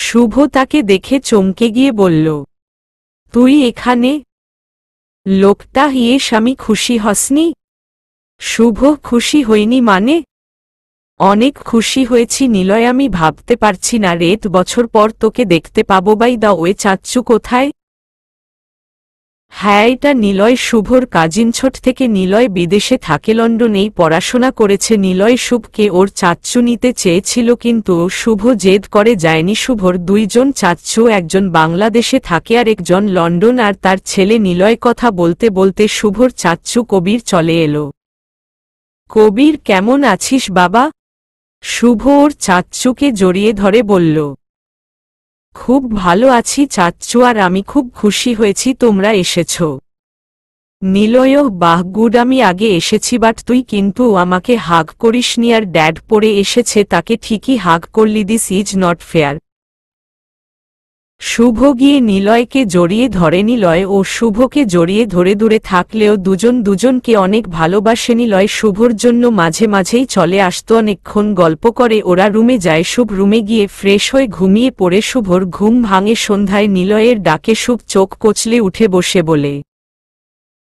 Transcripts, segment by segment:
শুভ তাকে দেখে চমকে গিয়ে বলল, তুই এখানে? লোকটা ইয়েস, আমি খুশি হসনি? শুভ খুশি হইনি মানে? অনেক খুশি হয়েছি নিলয়, আমি ভাবতে পারছি না রেত বছর পর তোকে দেখতে পাবো। বাই দা ওয়ে চাচ্চু কোথায়? হ্যাঁ, এটা নিলয় শুভর কাজিন। ছোট থেকে নিলয় বিদেশে থাকে, লন্ডনেই পড়াশোনা করেছে। নিলয় শুভকে ওর চাচ্চু নিতে চেয়েছিল, কিন্তু শুভ জেদ করে যায়নি। শুভর দুইজন চাচ্চু, একজন বাংলাদেশে থাকে আর একজন লন্ডন। আর তার ছেলে নিলয়। কথা বলতে বলতে শুভর চাচ্চু কবির চলে এলো। কবির, কেমন আছিস বাবা? শুভ ওর চাচ্চুকে জড়িয়ে ধরে বলল, খুব ভালো আছি চাচ্চু, আর আমি খুব খুশি হয়েছি তোমরা এসেছ। নিলয়, বাহ গুড, আমি আগে এসেছি বাট তুই কিন্তু আমাকে হাগ করিসনি। আর ড্যাড পড়ে এসেছে, তাকে ঠিকই হাগ করলি। This is not fair. Shubho গিয়ে নিলয়কে জড়িয়ে ধরে। নিলয় ও শুভকে জড়িয়ে ধরে দূরে থাকলেও দুজন দুজনকে অনেক ভালোবাসে। নিলয় শুভর জন্য মাঝে মাঝেই চলে আসতো, অনেকক্ষণ গল্প করে ওরা রুমে যায়। শুভ রুমে গিয়ে ফ্রেশ হয়ে ঘুমিয়ে পড়ে। শুভর ঘুম ভাঙে সন্ধ্যায় নিলয়ের ডাকে। শুভ চোখ কচলে উঠে বসে বলে,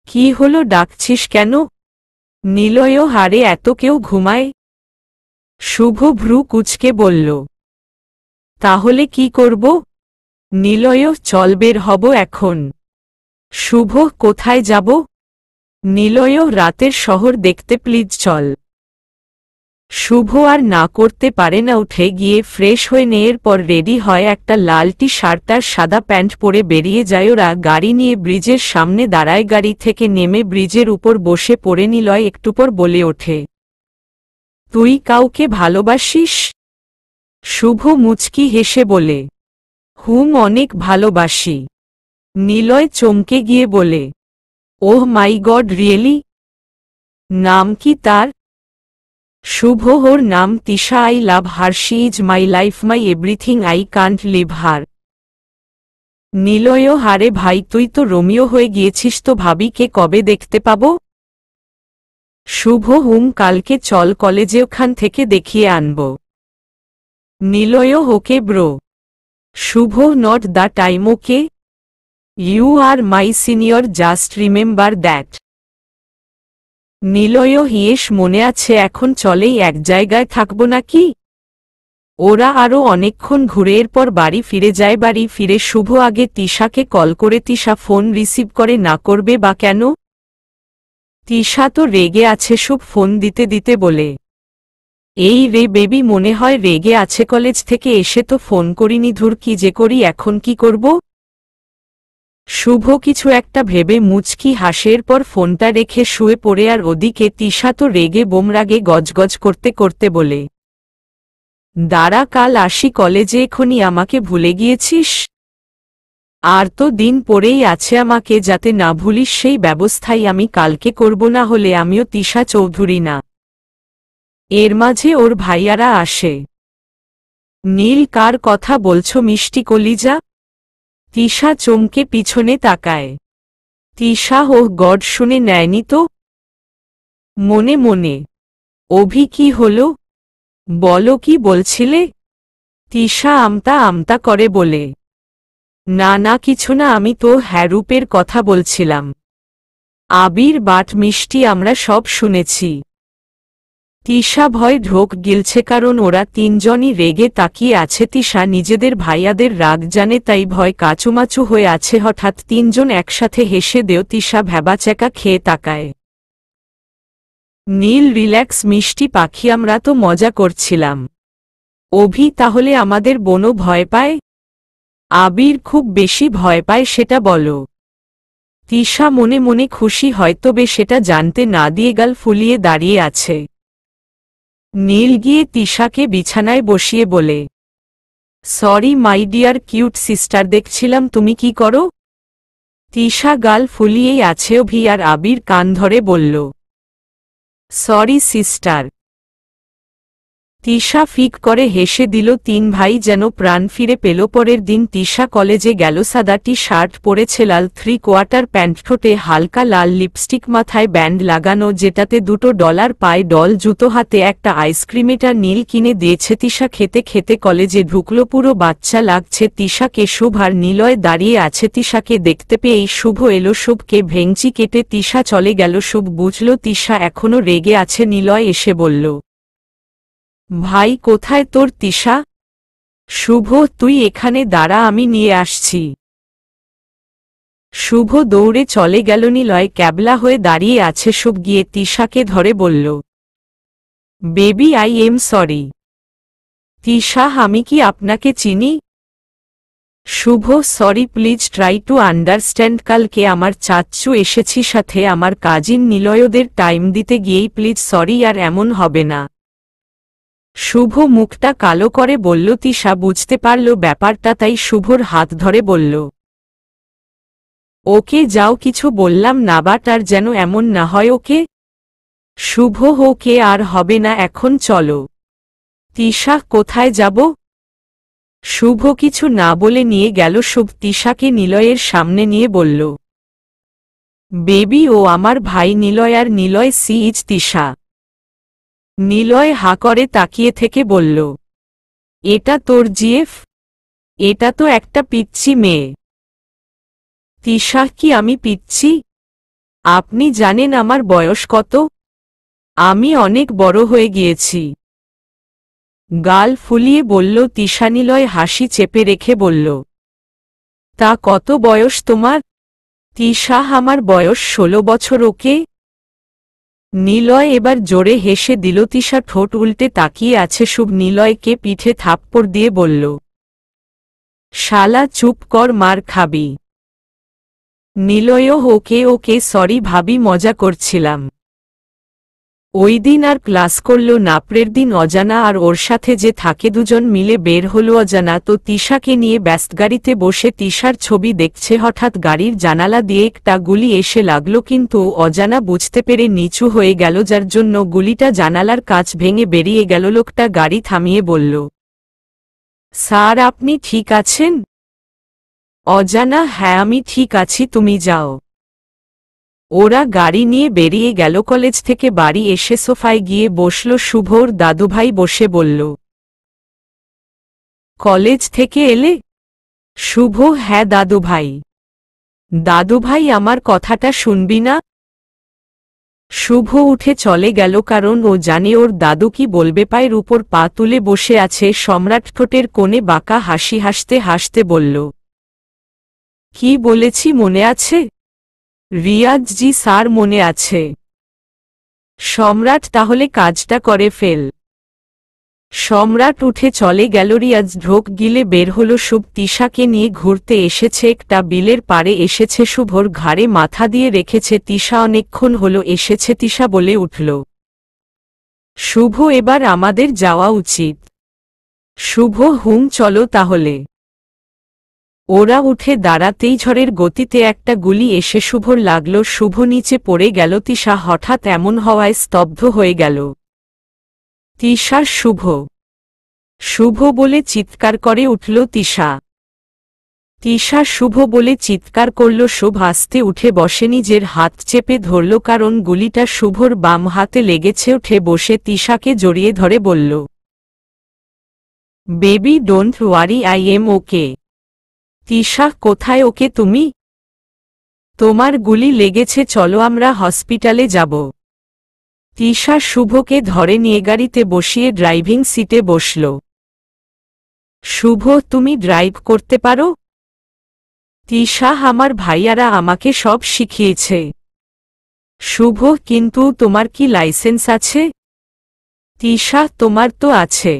কি হলো, ডাকছিস কেন? নিলয়ও, হারে এত কেউ ঘুমায়? শুভ ভ্রু কুঁচকে বলল, তাহলে কি করব? নিলয়, চল বের হব এখন। শুভ, কোথায় যাব? নিলয়, রাতের শহর দেখতে, প্লিজ চল। শুভ আর না করতে পারে না, উঠে গিয়ে ফ্রেশ হয়ে নেয়ের পর রেডি হয়। একটা লাল টি শার্ট আর সাদা প্যান্ট পরে বেরিয়ে যায় ওরা। গাড়ি নিয়ে ব্রিজের সামনে দাঁড়ায়। গাড়ি থেকে নেমে ব্রিজের উপর বসে পড়ে। নিলয় একটু পর বলে ওঠে, তুই কাউকে ভালোবাসিস? শুভ মুচকি হেসে বলে, অনেক ভালোবাসি। নিলয় চমকে গিয়ে বলে, ওহ মাই গড, রিয়েলি? নাম কি তার? শুভ, ওর নাম Tisha. I love her, she is my life, my everything, I can't live her. Niloy, হারে ভাই, তুই তো রোমিও হয়ে গিয়েছিস। তো ভাবিকে কবে দেখতে পাবো? শুভ, কালকে চল কলেজে, ওখান থেকে দেখিয়ে আনব। Niloy, okay bro. Shubho, not the time, okay? You are my senior, just remember that. Niloy, yes, মনে আছে। এখন চলেই, এক জায়গায় থাকবো নাকি? ওরা আরও অনেকক্ষণ ঘুরে এরপর বাড়ি ফিরে যায়। বাড়ি ফিরে শুভ আগে তিশাকে কল করে। তিশা ফোন রিসিভ করে না, করবে বা কেন? তিশা তো রেগে আছে। শুভ ফোন দিতে দিতে বলে, এই রে বেবি, মনে হয় রেগে আছে। কলেজ থেকে এসে তো ফোন করিনি। ধুর, কি যে করি এখন, কি করব? শুভ কিছু একটা ভেবে মুচকি হাসের পর ফোনটা রেখে শুয়ে পড়ে। আর ওদিকে তিশা তো রেগে বোমরাগে গজগজ করতে করতে বলে, দাঁড়া, কাল আসি কলেজে, এখনই আমাকে ভুলে গিয়েছিস? আর তো দিন পরেই আছে, আমাকে যাতে না ভুলিস সেই ব্যবস্থাই আমি কালকে করব, না হলে আমিও তিশা চৌধুরী না। এর মাঝে ওর ভাইয়ারা আসে। নীল, কার কথা বলছো মিষ্টি কলিজা? তিশা চমকে পিছনে তাকায়। তিশা, ওহ গড, শুনে নেয়নি তো? মনে মনে, অভি, কি হলো? বলো, কি বলছিলে? তিশা আমতা আমতা করে বলে, না না, কিছু না, আমি তো হ্যারুপের কথা বলছিলাম। আবির, বাট মিষ্টি, আমরা সব শুনেছি। তিশা ভয় ঢোক গিলছে, কারণ ওরা তিনজনই রেগে তাকিয়ে আছে। তিশা নিজেদের ভাইয়াদের রাগ জানে, তাই ভয় কাচুমাচু হয়ে আছে। হঠাৎ তিনজন একসাথে হেসে দেও। তিশা ভ্যাবাচ্যাকা খেয়ে তাকায়। নীল, রিল্যাক্স মিষ্টি পাখি, আমরা তো মজা করছিলাম। অভি, তাহলে আমাদের বোনও ভয় পায়? আবির, খুব বেশি ভয় পায় সেটা বলো। তিশা মনে মনে খুশি, হয়তবে সেটা জানতে না দিয়ে গাল ফুলিয়ে দাঁড়িয়ে আছে। নীল গিয়ে তিশাকে বিছানায় বসিয়ে বলে, sorry my dear cute sister, দেখছিলাম তুমি কি করো। তিশা গাল ফুলিয়েই আছে। অভি আর আবির কান ধরে বলল, সরি সিস্টার। তিশা ফিক করে হেসে দিল। তিন ভাই যেন প্রাণ ফিরে পেল। পরের দিন তিশা কলেজে গেল। সাদা টি শার্ট পরেছে, লাল 3/4 প্যান্ট, ঠোঁটে হালকা লাল লিপস্টিক, মাথায় ব্যান্ড লাগানো যেটাতে $2 পায়, ডল জুতো হাতে, একটা আইসক্রিমের নীল কিনে দিয়েছে। তিশা খেতে খেতে কলেজে ঢুকলো। পুরো বাচ্চা লাগছে তিশাকে। শুভ আর নিলয় দাঁড়িয়ে আছে তিশাকে দেখতে পেয়েই শুভ এলো। শুভকে ভেঙচি কেটে তিশা চলে গেল। শুভ বুঝল তিশা এখনো রেগে আছে। নিলয় এসে বলল, ভাই কোথায় তোর তিশা? শুভ, তুই এখানে দাঁড়া, আমি নিয়ে আসছি। শুভ দৌড়ে চলে গেল। নিলয় ক্যাবলা হয়ে দাঁড়িয়ে আছে। শুভ গিয়ে তিশাকে ধরে বলল, baby I am sorry. Tisha, আমি কি আপনাকে চিনি? Shubho, sorry, please try to understand. কালকে আমার চাচ্চু এসেছি, সাথে আমার কাজিন। নিলয়দের টাইম দিতে গিয়েই প্লিজ সরি, আর এমন হবে না। শুভ মুখটা কালো করে বলল। তিশা বুঝতে পারল ব্যাপারটা, তাই শুভর হাত ধরে বলল, ওকে যাও, কিছু বললাম না, বাট আর যেন এমন না হয়, ওকে? শুভ, ওকে আর হবে না, এখন চলো। তিশা, কোথায় যাব? শুভ কিছু না বলে নিয়ে গেল। শুভ তিশাকে নিলয়ের সামনে নিয়ে বলল, বেবি, ও আমার ভাই নিলয়। আর নিলয় সি ইজ তিশা। নিলয় হা করে তাকিয়ে থেকে বলল, এটা তোর জিএফ? এটা তো একটা পিচ্চি মেয়ে। তিশা, কি আমি পিচ্চি? আপনি জানেন আমার বয়স কত? আমি অনেক বড় হয়ে গিয়েছি। গাল ফুলিয়ে বলল তিশা। নিলয় হাসি চেপে রেখে বলল, তা কত বয়স তোমার? তিশা, আমার বয়স 16 বছর। ওকে? নিলয় এবার জোরে হেসে দিল। তিশা ঠোঁট উল্টে তাকিয়ে আছে। শুভ নিলয়কে পিঠে থাপ্পড় দিয়ে বলল, শালা চুপ কর, মার খাবি। নিলয়ও, ওকে ওকে, সরি ভাবি, মজা করছিলাম। ওই দিন আর ক্লাস করল না। পরের দিন অজানা আর ওর সাথে যে থাকে দুজন মিলে বের হলো। অজানা তো তিশাকে নিয়ে ব্যস্ত গাড়িতে বসে তিশার ছবি দেখছে। হঠাৎ গাড়ির জানালা দিয়ে একটা গুলি এসে লাগল, কিন্তু অজানা বুঝতে পেরে নিচু হয়ে গেল, যার জন্য গুলিটা জানালার কাঁচ ভেঙে বেরিয়ে গেল। লোকটা গাড়ি থামিয়ে বলল, স্যার, আপনি ঠিক আছেন? অজানা, হ্যাঁ আমি ঠিক আছি, তুমি যাও। ওরা গাড়ি নিয়ে বেরিয়ে গেল। কলেজ থেকে বাড়ি এসে সোফায় গিয়ে বসল। শুভর দাদুভাই বসে বলল, কলেজ থেকে এলে? শুভ, হ্যাঁ দাদুভাই। দাদুভাই, আমার কথাটা শুনবি না? শুভ উঠে চলে গেল, কারণ ও জানে ওর দাদু কি বলবে। পায়ের উপর পা তুলে বসে আছে সম্রাট। ঠোঁটের কোণে বাঁকা হাসি হাসতে হাসতে বলল, কি বলেছি মনে আছে? রিয়াজ, জি স্যার, মনে আছে। সম্রাট, তাহলে কাজটা করে ফেল। সম্রাট উঠে চলে গেল। রিয়াজ ঢোক গিলে বের হলো। শুভ তিশাকে নিয়ে ঘুরতে এসেছে। একটা বিলের পাড়ে এসেছে। শুভর ঘাড়ে মাথা দিয়ে রেখেছে। তিশা অনেকক্ষণ হলো এসেছে। তিশা বলে উঠল, শুভ, এবার আমাদের যাওয়া উচিত। শুভ, হুম, চলো তাহলে। ওরা উঠে দাঁড়াতেই ঝড়ের গতিতে একটা গুলি এসে শুভর লাগল। শুভ নিচে পড়ে গেল। তিশা হঠাৎ এমন হওয়ায় স্তব্ধ হয়ে গেল। তিশা, শুভ, শুভ বলে চিৎকার করে উঠল তিশা। তিশা, শুভ বলে চিৎকার করল। শুভ আস্তে উঠে বসে, নিজের হাত চেপে ধরল, কারণ গুলিটা শুভর বাম হাতে লেগেছে। উঠে বসে তিশাকে জড়িয়ে ধরে বলল, baby, don't worry, I am okay. Tisha, কোথায় ওকে তুমি? তোমার গুলি লেগেছে, চলো আমরা হসপিটালে যাব। তিশা শুভকে ধরে নিয়ে গাড়িতে বসিয়ে ড্রাইভিং সিটে বসল। শুভ, তুমি ড্রাইভ করতে পারো? তিশা, আমার ভাইয়ারা আমাকে সব শিখিয়েছে। শুভ, কিন্তু তোমার কি লাইসেন্স আছে? তিশা, তোমার তো আছে।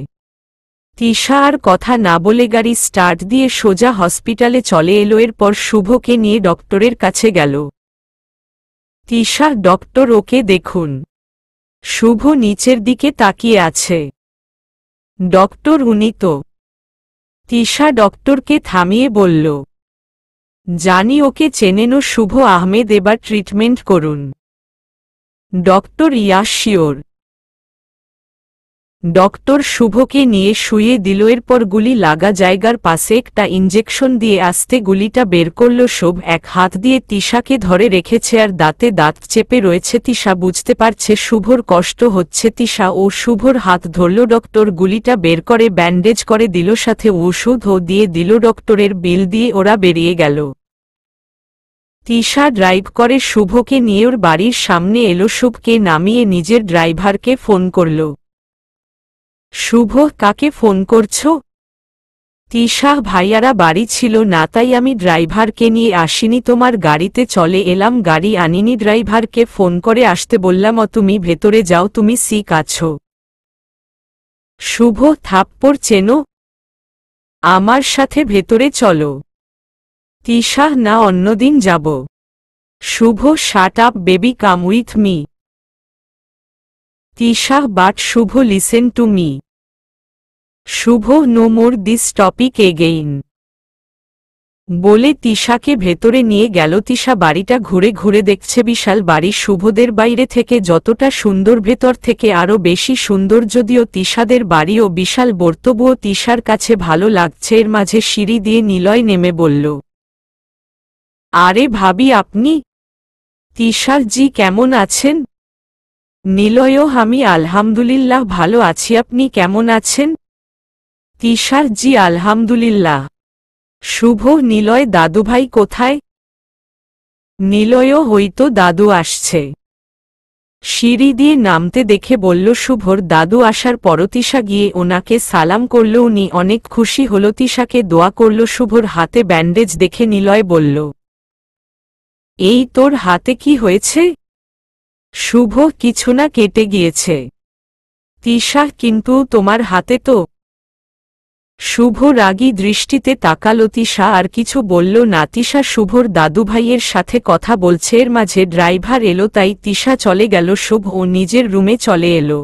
তিশা আর কথা না বলে গাড়ি স্টার্ট দিয়ে সোজা হসপিটালে চলে এলো। এরপর শুভকে নিয়ে ডক্টরের কাছে গেল। তিশা, ডক্টর, ওকে দেখুন। শুভ নিচের দিকে তাকিয়ে আছে। ডক্টর, উনি তো। তিশা ডক্টরকে থামিয়ে বলল, জানি, ওকে চেনেন, শুভ আহমেদ, এবার ট্রিটমেন্ট করুন। Doctor, yeah sure. ডক্টর শুভকে নিয়ে শুইয়ে দিল, এরপর গুলি লাগা জায়গার পাশে একটা ইঞ্জেকশন দিয়ে আস্তে গুলিটা বের করল শুভ। এক হাত দিয়ে তিশাকে ধরে রেখেছে আর দাঁতে দাঁত চেপে রয়েছে। তিশা বুঝতে পারছে শুভর কষ্ট হচ্ছে। তিশা ও শুভর হাত ধরল, ডক্টর গুলিটা বের করে ব্যান্ডেজ করে দিল, সাথে ওষুধও দিয়ে দিল। ডক্টরের বিল দিয়ে ওরা বেরিয়ে গেল। তিশা ড্রাইভ করে শুভকে নিয়ে ওর বাড়ির সামনে এলো। শুভকে নামিয়ে নিজের ড্রাইভারকে ফোন করল। শুভ, কাকে ফোন করছো? তিশা, ভাইয়ারা বাড়ি ছিল না তাই আমি ড্রাইভারকে নিয়ে আসিনি, তোমার গাড়িতে চলে এলাম, গাড়ি আনিনি, ড্রাইভারকে ফোন করে আসতে বললাম। তুমি ভেতরে যাও, তুমি সিক আছো। শুভ, থাপ্পড় চেনো? আমার সাথে ভেতরে চলো। তিশা, না, অন্যদিন যাব। Shubho, shut up baby, come with me. Tisha, but Shubho, listen to me. Shubho, no more this topic again. বলে তিশাকে ভেতরে নিয়ে গেল। তিশা বাড়িটা ঘুরে ঘুরে দেখছে। বিশাল বাড়ি, শুভদের বাইরে থেকে যতটা সুন্দর ভেতর থেকে আরও বেশি সুন্দর। যদিও তিশাদের বাড়িও বিশাল, তবুও তিশার কাছে ভালো লাগছে। এর মাঝে সিঁড়ি দিয়ে নিলয় নেমে বলল, আরে ভাবি, আপনি? তিশার, জি, কেমন আছেন? নিলয়ও, আমি আলহামদুলিল্লাহ ভালো আছি, আপনি কেমন আছেন? তিশার, জি আলহামদুলিল্লাহ। শুভ, নিলয় দাদুভাই কোথায়? নিলয়ও, হয়তো দাদু আসছে। সিঁড়ি দিয়ে নামতে দেখে বলল শুভর দাদু আসার পর তিশা গিয়ে ওনাকে সালাম করল। উনি অনেক খুশি হল, তিশাকে দোয়া করল। শুভর হাতে ব্যান্ডেজ দেখে নিলয় বলল, এই তোর হাতে কি হয়েছে? শুভ, কিছু না, কেটে গিয়েছে। তিশা, কিন্তু তোমার হাতে তো। শুভ রাগী দৃষ্টিতে তাকালো। তিশা আর কিছু বলল না। তিশা শুভর দাদুভাইয়ের সাথে কথা বলছে। এর মাঝে ড্রাইভার এলো, তাই তিশা চলে গেল। শুভ ও নিজের রুমে চলে এলো।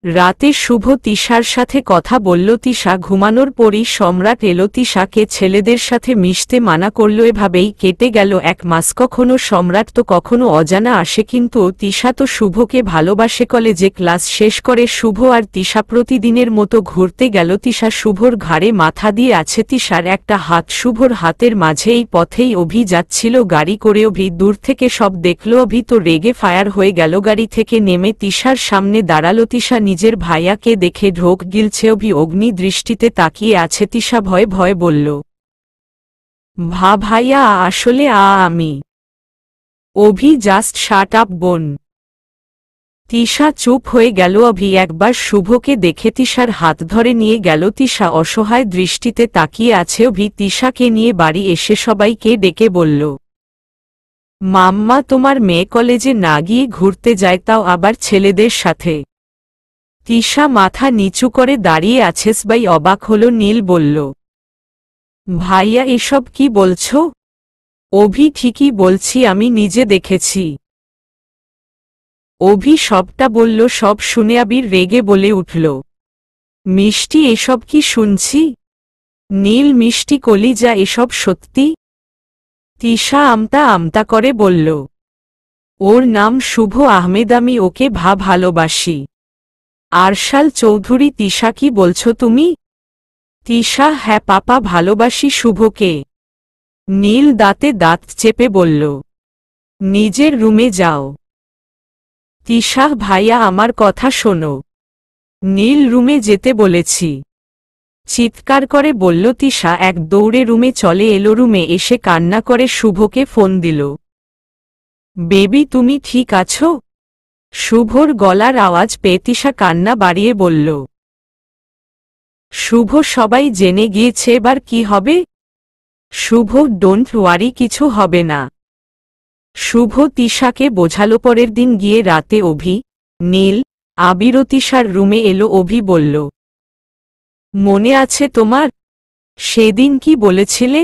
রাতে শুভ তিশার সাথে কথা বলল। তিশা ঘুমানোর পরই সম্রাট এলো। তিশাকে ছেলেদের সাথে মিশতে মানা করল। এভাবেই কেটে গেল 1 মাস। কখনো সম্রাট তো কখনো অজানা আসে, কিন্তু তিশা তো শুভকে ভালোবাসে। কলেজে ক্লাস শেষ করে শুভ আর তিশা প্রতিদিনের মতো ঘুরতে গেল। তিশা শুভর ঘাড়ে মাথা দিয়ে আছে। তিশার একটা হাত শুভর হাতের মাঝে। এই পথেই অভি যাচ্ছিল গাড়ি করে। অভি দূর থেকে সব দেখল। অভি তো রেগে ফায়ার হয়ে গেল। গাড়ি থেকে নেমে তিশার সামনে দাঁড়ালো। তিশা নিজের ভাইয়াকে দেখে ঢোক গিলছে। অভি অগ্নি দৃষ্টিতে তাকিয়ে আছে। তিশা ভয়ে ভয়ে বলল, ভাইয়া, আসলে আমি। অভি, জাস্ট শাট আপ বোন। তিশা চুপ হয়ে গেল। অভি একবার শুভকে দেখে তিশার হাত ধরে নিয়ে গেল। তিশা অসহায় দৃষ্টিতে তাকিয়ে আছে। অভি তিশাকে নিয়ে বাড়ি এসে সবাইকে ডেকে বলল, মাম্মা, তোমার মেয়ে কলেজে না গিয়ে ঘুরতে যায়, তাও আবার ছেলেদের সাথে। তিশা মাথা নিচু করে দাঁড়িয়ে আছে। সবাই অবাক হল। নীল বলল, ভাইয়া, এসব কি বলছো? অভি, ঠিকই বলছি, আমি নিজে দেখেছি। অভি সবটা বলল। সব শুনে আবির রেগে বলে উঠল, মিষ্টি, এসব কি শুনছি? নীল, মিষ্টি কলিজা, এসব সত্যি? তিশা আমতা আমতা করে বলল, ওর নাম শুভ আহমেদ, আমি ওকে ভালোবাসি। আরশাল চৌধুরী, তিশা, কি বলছো তুমি? তিশা, হ্যাঁ পাপা, ভালোবাসি শুভকে। নীল দাঁতে দাঁত চেপে বলল, নিজের রুমে যাও। তিশা, ভাইয়া, আমার কথা শোনো। নীল, রুমে যেতে বলেছি। চিৎকার করে বলল তিশা। এক দৌড়ে রুমে চলে এলো। রুমে এসে কান্না করে শুভকে ফোন দিল। বেবি, তুমি ঠিক আছো? শুভর গলার আওয়াজ পেয়ে তিশা কান্না বাড়িয়ে বলল, শুভ, সবাই জেনে গিয়েছে, এবার কি হবে? শুভ, ডোন্ট ওয়ারি, কিছু হবে না। শুভ তিশাকে বোঝালো। পরের দিন গিয়ে রাতে অভি, নীল, আবির ও তিশার রুমে এলো। অভি বলল, মনে আছে তোমার? সেদিন কি বলেছিলে?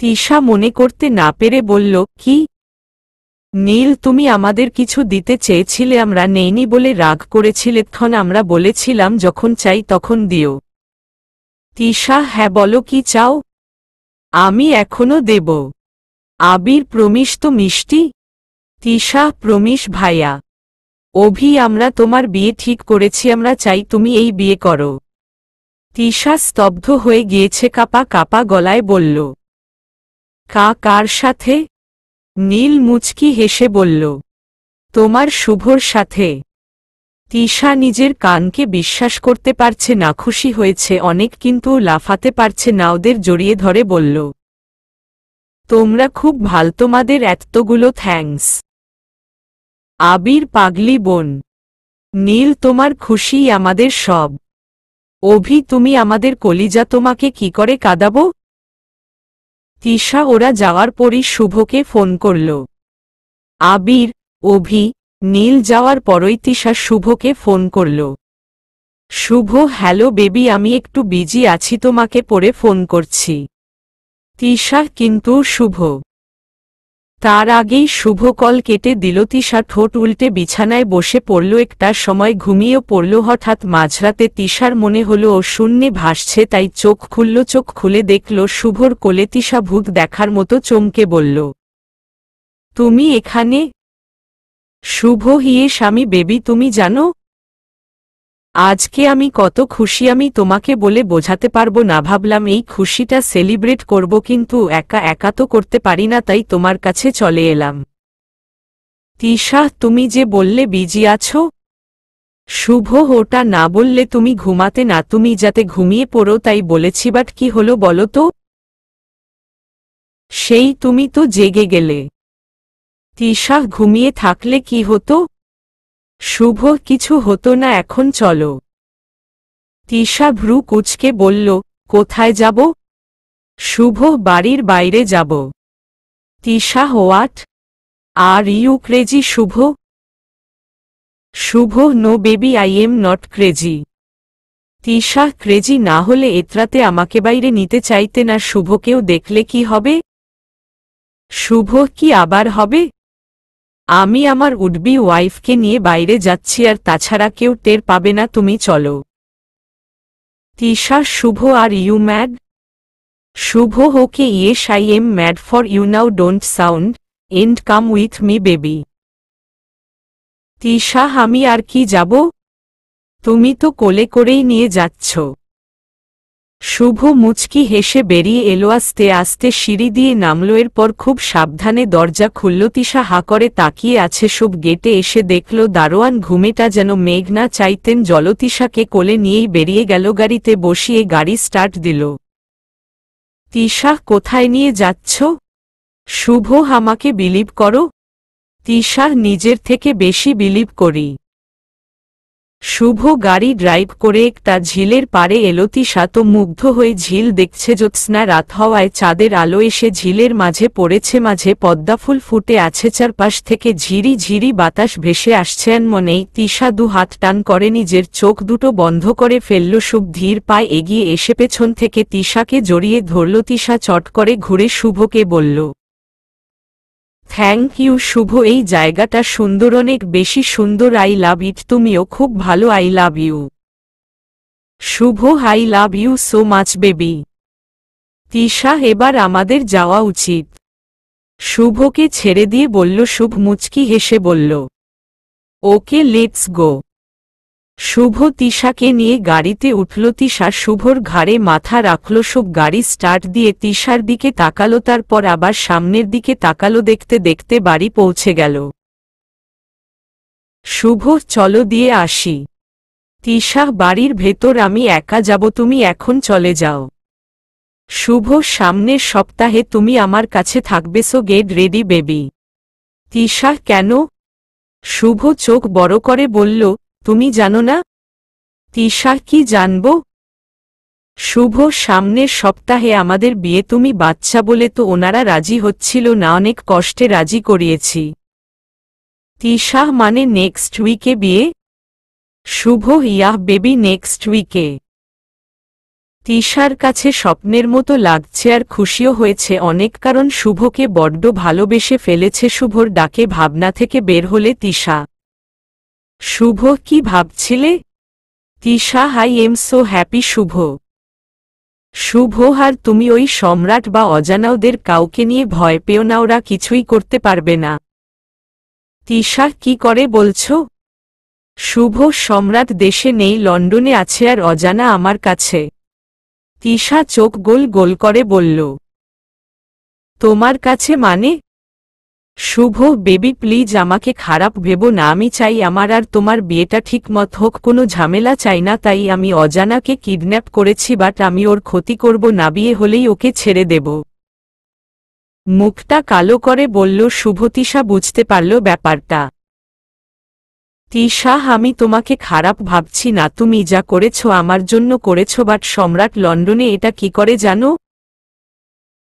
তিশা মনে করতে না পেরে বলল, কি? নীল, তুমি আমাদের কিছু দিতে চেয়েছিলে, আমরা নেইনি বলে রাগ করেছিলে। তখন আমরা বলেছিলাম যখন চাই তখন দিও। তিশা, হ্যাঁ, বলো কি চাও? আমি এখনো দেব। আবির, প্রমিস তো মিষ্টি? তিশা, প্রমিস ভাইয়া। অভি, আমরা তোমার বিয়ে ঠিক করেছি, আমরা চাই তুমি এই বিয়ে করো। তিশা স্তব্ধ হয়ে গিয়েছে, কাপা কাপা গলায় বলল। কার সাথে? নীল মুচকি হেসে বলল, তোমার শুভর সাথে। তিশা নিজের কানকে বিশ্বাস করতে পারছে না, খুশি হয়েছে অনেক কিন্তু লাফাতে পারছে না, ওদের জড়িয়ে ধরে বলল, তোমরা খুব ভাল, তোমাদের এতগুলো থ্যাঙ্কস। আবির, পাগলি বোন। নীল, তোমার খুশিই আমাদের সব। অভি, তুমি আমাদের কলিজা, তোমাকে কি করে কাঁদাবো? তিশা ওরা যাওয়ার পরই শুভকে ফোন করল। আবির, অভি, নীল যাওয়ার পরই তিশা শুভকে ফোন করল। শুভ, হ্যালো বেবি, আমি একটু বিজি আছি, তোমাকে পরে ফোন করছি। তিশা, কিন্তু শুভ। তার আগেই শুভ কল কেটে দিল। তিশা ঠোঁট উল্টে বিছানায় বসে পড়ল, একটা সময় ঘুমিয়েও পড়ল। হঠাৎ মাঝরাতে তিশার মনে হলো ও শূন্যে ভাসছে, তাই চোখ খুলল। চোখ খুলে দেখল শুভর কোলে। তিশা ভূত দেখার মতো চমকে বলল, তুমি এখানে? শুভ, হিয়ে স্বামী বেবি, তুমি জানো আজকে আমি কত খুশি, আমি তোমাকে বলে বোঝাতে পারবো না। ভাবলাম এই খুশিটা সেলিব্রেট করব, কিন্তু একা একা তো করতে পারি না, তাই তোমার কাছে চলে এলাম। তিশা, তুমি যে বললে বিজি আছো। শুভ, ওটা না বললে তুমি ঘুমাতে না, তুমি যাতে ঘুমিয়ে পড়ো তাই বলেছি, বাট কি হলো বলো তো? সেই তুমি তো জেগে গেলে। তিশা, ঘুমিয়ে থাকলে কি হতো? শুভ, কিছু হতো না, এখন চলো। তিশা ভ্রু কুঁচকে বলল, কোথায় যাব? শুভ, বাড়ির বাইরে যাব। Tisha, what are you crazy? Shubho, Shubho, no baby, I am not crazy. Tisha, crazy না হলে এতরাতে আমাকে বাইরে নিতে চাইতে না? শুভকেও দেখলে কি হবে? শুভ, কি আবার হবে? আমি আমার উডবি ওয়াইফকে নিয়ে বাইরে যাচ্ছি, আর তাছাড়া কেউ টের পাবে না, তুমি চলো। Tisha, Shubho, are you mad? Shubho, okay yes I am mad for you, now don't sound and come with me baby. Tisha, আমি আর কি যাব? তুমি তো কোলে করেই নিয়ে যাচ্ছ। শুভ মুচকি হেসে বেরিয়ে এলো, আস্তে আস্তে সিঁড়ি দিয়ে নামল। এরপর খুব সাবধানে দরজা খুলল। তিশা হা করে তাকিয়ে আছে। শুভ গেটে এসে দেখল দারোয়ান ঘুমেটা যেন মেঘ না চাইতেন জল। তিশাকে কোলে নিয়েই বেরিয়ে গেল, গাড়িতে বসিয়ে গাড়ি স্টার্ট দিল। তিশা, কোথায় নিয়ে যাচ্ছ? শুভ, আমাকে বিলিভ করো। তিশা, নিজের থেকে বেশি বিলিভ করি। শুভ গাড়ি ড্রাইভ করে একটা ঝিলের পাড়ে এলো। তিশা তো মুগ্ধ হয়ে ঝিল দেখছে। জ্যোৎস্না রাত হওয়ায় চাঁদের আলো এসে ঝিলের মাঝে পড়েছে, মাঝে পদ্মাফুল ফুটে আছে, চারপাশ থেকে ঝিরি ঝিরি বাতাস ভেসে আসছে। মনেই তিশা দু হাত টান করে নিজের চোখ দুটো বন্ধ করে ফেলল। শুভ ধীর পায়ে এগিয়ে এসে পেছন থেকে তিশাকে জড়িয়ে ধরল। তিশা চট করে ঘুরে শুভকে বলল, থ্যাংক ইউ শুভ, এই জায়গাটা সুন্দর, অনেক বেশি সুন্দর। I love it. তুমিও খুব ভালো। I love you Shubho, I love you so much baby. Tisha, এবার আমাদের যাওয়া উচিত। শুভকে ছেড়ে দিয়ে বলল। শুভ মুচকি হেসে বলল, ওকে, লেটস গো। শুভ তিশাকে নিয়ে গাড়িতে উঠল। তিশা শুভর ঘাড়ে মাথা রাখল। শুভ গাড়ি স্টার্ট দিয়ে তিশার দিকে তাকালো, তারপর আবার সামনের দিকে তাকালো। দেখতে দেখতে বাড়ি পৌঁছে গেল। শুভ, চলো দিয়ে আসি। তিশা, বাড়ির ভেতর আমি একা যাব, তুমি এখন চলে যাও। শুভ, সামনের সপ্তাহে তুমি আমার কাছে থাকবে, so get ready baby. Tisha, কেন? শুভ চোখ বড় করে বলল, তুমি জানো না? তিশা, কি জানব? শুভ, সামনের সপ্তাহে আমাদের বিয়ে। তুমি বাচ্চা বলে তো ওনারা রাজি হচ্ছিল না, অনেক কষ্টে রাজি করিয়েছি। তিশা, মানে নেক্সট উইকে বিয়ে? শুভ, ইয়াহ বেবি, নেক্সট উইকে। তিশার কাছে স্বপ্নের মতো লাগছে, আর খুশিও হয়েছে অনেক, কারণ শুভকে বড্ড ভালোবেসে ফেলেছে। শুভর ডাকে ভাবনা থেকে বের হলে তিশা। শুভ, কি ভাবছিলে? Tisha, I am so happy Shubho. Shubho, আর তুমি ওই সম্রাট বা অজানা ওদের কাউকে নিয়ে ভয় পেও না, ওরা কিছুই করতে পারবে না। তিশা, কি করে বলছো? শুভ সম্রাট দেশে নেই, লন্ডনে আছে আর অজানা আমার কাছে। তিশা চোখ গোল গোল করে বলল। তোমার কাছে মানে? শুভ বেবি প্লিজ আমাকে খারাপ ভেবো না, আমি চাই আমার আর তোমার বিয়েটা ঠিকমত হোক, কোনো ঝামেলা চাই না, তাই আমি অজানাকে কিডন্যাপ করেছি, বাট আমি ওর ক্ষতি করব না, বিয়ে হলেই ওকে ছেড়ে দেব। মুখটা কালো করে বলল শুভ। তিশা বুঝতে পারল ব্যাপারটা। তিশা আমি তোমাকে খারাপ ভাবছি না, তুমি যা করেছ আমার জন্য করেছ, বাট সম্রাট লন্ডনে এটা কি করে জানো?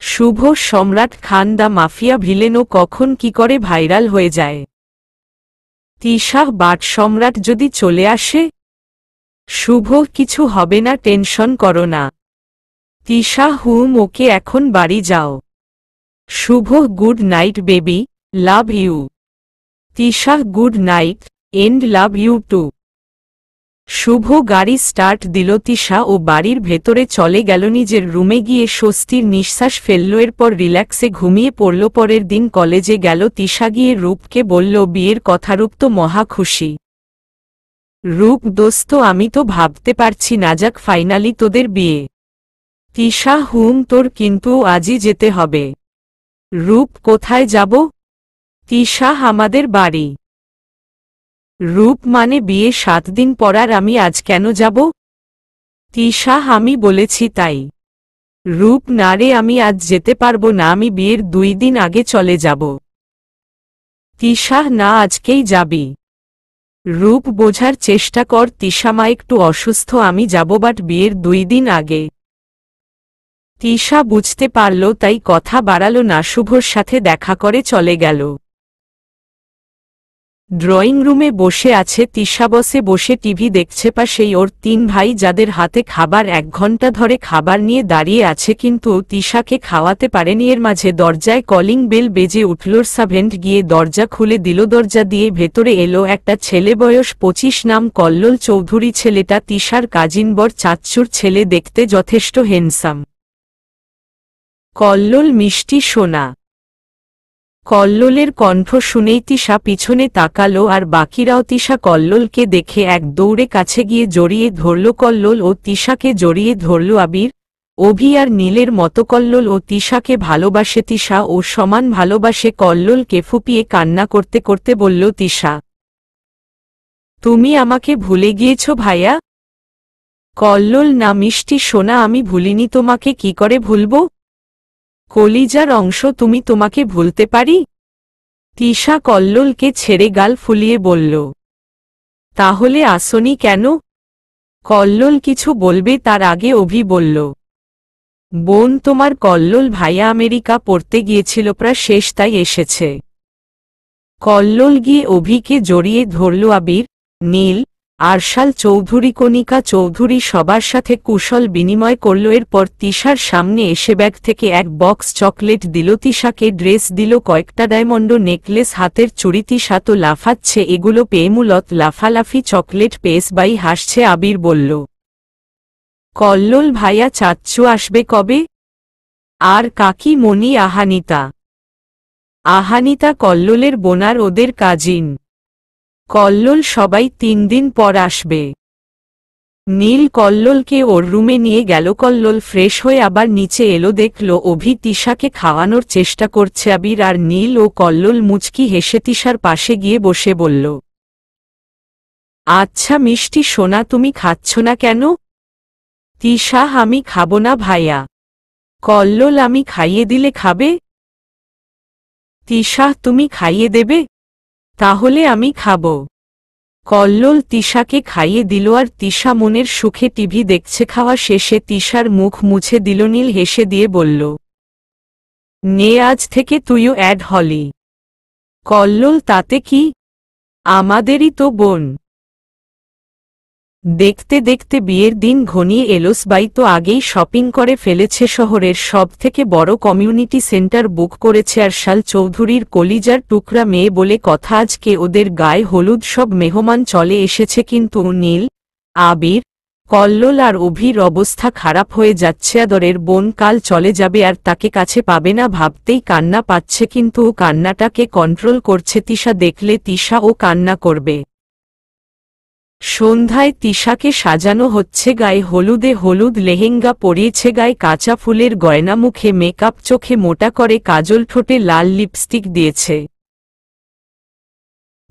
শুভ সম্রাট খান দা মাফিয়া ভিলেনও কখন কি করে ভাইরাল হয়ে যায়। তিশা বাট সম্রাট যদি চলে আসে? শুভ কিছু হবে না, টেনশন করো না। তিশা ওকে এখন বাড়ি যাও। Shubho good night baby, love you. Tisha good night and love you too. Shubho গাড়ি স্টার্ট দিল। তিশা ও বাড়ির ভেতরে চলে গেল, নিজের রুমে গিয়ে স্বস্তির নিঃশ্বাস ফেলল, এরপর রিল্যাক্সে ঘুমিয়ে পড়ল। পরের দিন কলেজে গেল তিশা, গিয়ে রূপকে বলল বিয়ের কথা। রূপ তো মহা খুশি। রূপ দোস্ত আমি তো ভাবতে পারছি না, যাক ফাইনালি তোদের বিয়ে। তিশা তোর কিন্তু আজই যেতে হবে। রূপ কোথায় যাব? তিশা আমাদের বাড়ি। রূপ মানে বিয়ে 7 দিন পর, আর আমি আজ কেন যাব? তিশা আমি বলেছি তাই। রূপ না রে, আমি আজ যেতে পারবো না, আমি বিয়ের 2 দিন আগে চলে যাব। তিশা না, আজকেই যাবি। রূপ বোঝার চেষ্টা কর, তিশা মা একটু অসুস্থ, আমি যাব বাট বিয়ের 2 দিন আগে। তিশা বুঝতে পারল, তাই কথা বাড়াল না, শুভর সাথে দেখা করে চলে গেল। ড্রয়িং রুমে বসে আছে তিশা, বসে টিভি দেখছে। পাশেই ওর 3 ভাই, যাদের হাতে খাবার। 1 ঘন্টা ধরে খাবার নিয়ে দাঁড়িয়ে আছে, কিন্তু তিশাকে খাওয়াতে পারেনি। এর মাঝে দরজায় কলিং বেল বেজে উঠল। সার্ভেন্ট গিয়ে দরজা খুলে দিল। দরজা দিয়ে ভেতরে এলো একটা ছেলে, বয়স 25, নাম কল্লোল চৌধুরী। ছেলেটা তিশার কাজিন বর চাচ্চুর ছেলে, দেখতে যথেষ্ট হ্যান্ডসাম। কল্লোল মিষ্টি সোনা। কল্লোলের কণ্ঠ শুনেই তিশা পিছনে তাকালো, আর বাকিরাও। তিশা কল্লোলকে দেখে এক দৌড়ে কাছে গিয়ে জড়িয়ে ধরল। কল্লোল ও তিশাকে জড়িয়ে ধরল আবির, অভি আর নীলের মতো। কল্লোল ও তিশাকে ভালোবাসে, তিশা ও সমান ভালোবাসে কল্লোলকে। ফুপিয়ে কান্না করতে করতে বলল তিশা, তুমি আমাকে ভুলে গিয়েছ ভাইয়া? কল্লোল না মিষ্টি সোনা, আমি ভুলিনি তোমাকে, কি করে ভুলব? কলিজার অংশ তুমি, তোমাকে ভুলতে পারি? তিশা কল্লোলকে ছেড়ে গাল ফুলিয়ে বলল, তাহলে আসনি কেন? কল্লোল কিছু বলবে তার আগে অভি বলল, বোন তোমার কল্লোল ভাইয়া আমেরিকা পড়তে গিয়েছিল, প্রায় শেষ, তাই এসেছে। কল্লোল গিয়ে অভিকে জড়িয়ে ধরল। আবির, নীল, আরশাল চৌধুরী, কণিকা চৌধুরী সবার সাথে কুশল বিনিময় করল। এরপর তিশার সামনে এসে ব্যাগ থেকে এক বক্স চকলেট দিল। তিশাকে ড্রেস দিল, কয়েকটা ডায়মন্ড নেকলেস, হাতের চুড়ি। তিশা তো লাফাচ্ছে, এগুলো পেয়ে মূলত লাফালাফি। চকলেট পেস বাই হাসছে। আবির বলল, কল্লোল ভাইয়া চাচ্চু আসবে কবে? আর কাকি মনি আহানিতা? আহানিতা কল্লোলের বোনার, ওদের কাজিন। কল্লোল সবাই 3 দিন পর আসবে। নীল কল্লোলকে ওর রুমে নিয়ে গেল। কল্লোল ফ্রেশ হয়ে আবার নিচে এলো, দেখল অভি তিশাকে খাওয়ানোর চেষ্টা করছে। আবির আর নীল ও কল্লোল মুচকি হেসে তিশার পাশে গিয়ে বসে বলল, আচ্ছা মিষ্টি সোনা, তুমি খাচ্ছ না কেন? তিশা আমি খাবো না ভাইয়া। কল্লোল আমি খাইয়ে দিলে খাবে? তিশা তুমি খাইয়ে দেবে? তাহলে আমি খাবো। কল্লোল তিশাকে খাইয়ে দিল, আর তিশা মনের সুখে টিভি দেখছে। খাওয়া শেষে তিশার মুখ মুছে দিল। নীল হেসে দিয়ে বলল, নে আজ থেকে তুইও অ্যাড হলি। কল্লোল তাতে কি, আমাদেরই তো বোন। দেখতে দেখতে বিয়ের দিন ঘনিয়ে এলো। সবাই তো আগেই শপিং করে ফেলেছে, শহরের সব থেকে বড় কমিউনিটি সেন্টার বুক করেছে। আরশাল চৌধুরীর কলিজার টুকরা মেয়ে বলে কথা, আজকে ওদের গায়ে হলুদ। সব মেহমান চলে এসেছে, কিন্তু নীল, আবির, কল্লোল আর অভির অবস্থা খারাপ হয়ে যাচ্ছে। আদরের বোন কাল চলে যাবে, আর তাকে কাছে পাবে না ভাবতেই কান্না পাচ্ছে, কিন্তু ও কান্নাটাকে কন্ট্রোল করছে। তিশা দেখলে তিশা ও কান্না করবে। সন্ধ্যায় তিশাকে সাজানো হচ্ছে, গায়ে হলুদে হলুদ লেহেঙ্গা পরিয়েছে, গায়ে কাঁচা ফুলের গয়না, মুখে মেকআপ, চোখে মোটা করে কাজল, ঠোঁটে লাল লিপস্টিক দিয়েছে।